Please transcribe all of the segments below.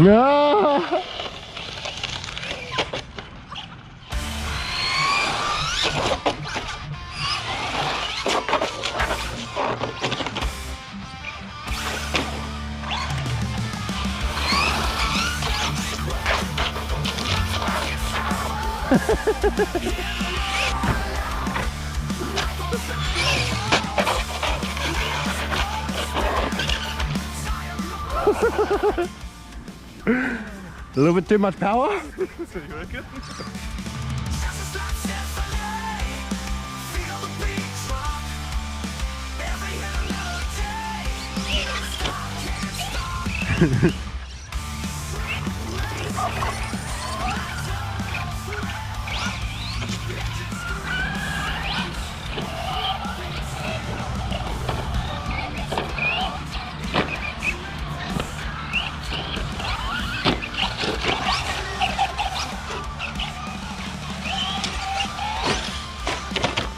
No. A little bit too much power? You reckon?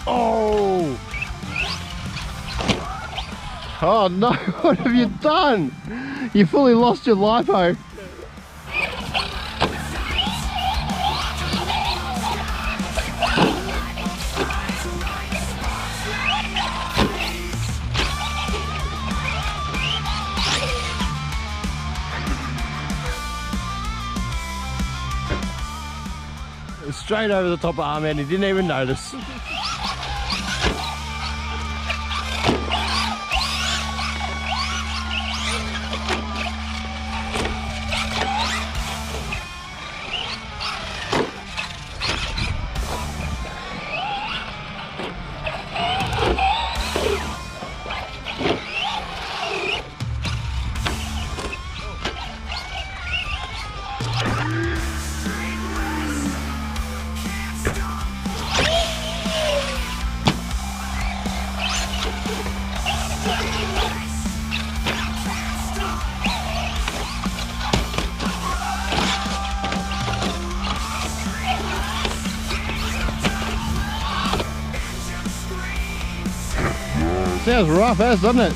Oh! Oh no, what have you done? You fully lost your lipo. Straight over the top of arm end, he didn't even notice. Sounds rough as, doesn't it?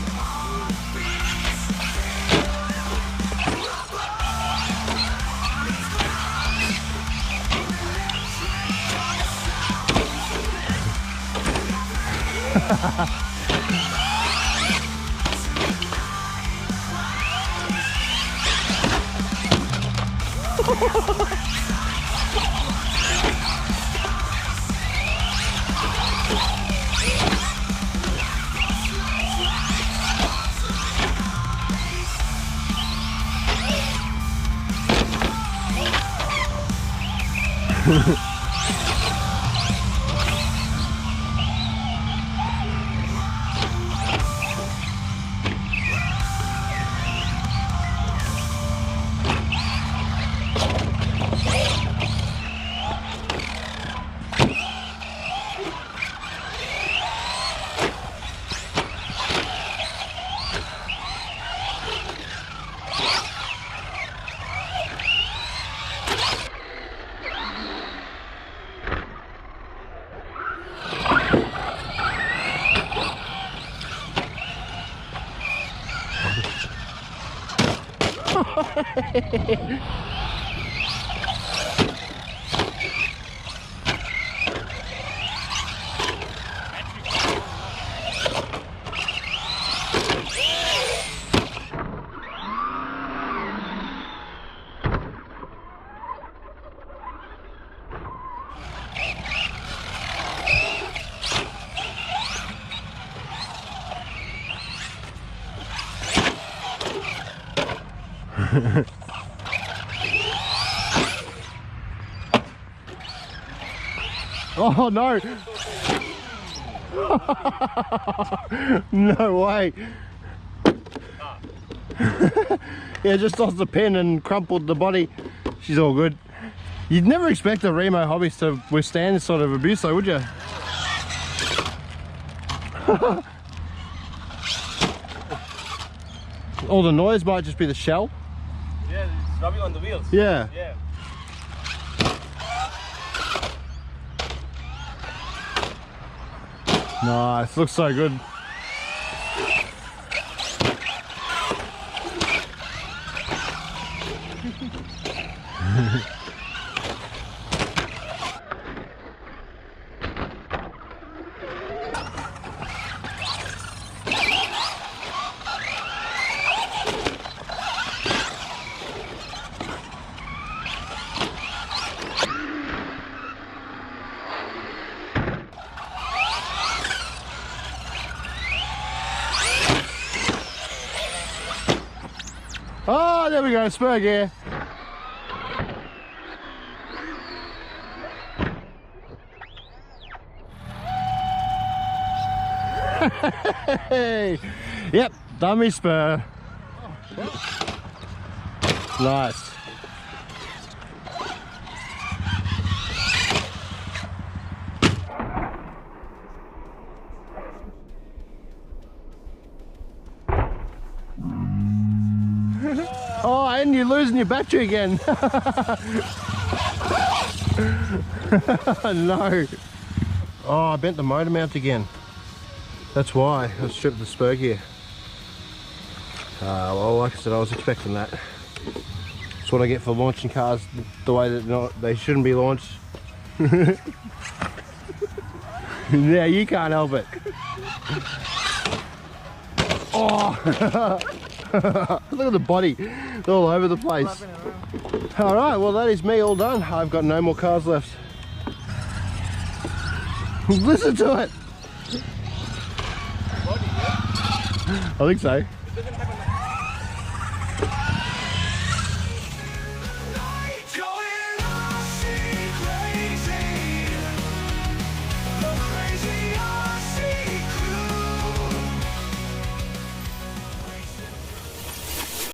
Oh no! No way! Yeah, just lost the pin and crumpled the body. She's all good. You'd never expect a Remo Hobbies to withstand this sort of abuse though, would you? All the noise might just be the shell. Yeah, it's rubbing on the wheels. Yeah. Yeah. Nice, looks so good. there we go, spur gear. Hey, yep, dummy spur. Nice. Oh, and you're losing your battery again. No. Oh, I bent the motor mount again. That's why I stripped the spur gear. Well, like I said, I was expecting that. That's what I get for launching cars the way that they shouldn't be launched. Yeah, you can't help it. Oh! Look at the body, it's all over the place. Alright, well that is me all done. I've got no more cars left. Listen to it! I think so.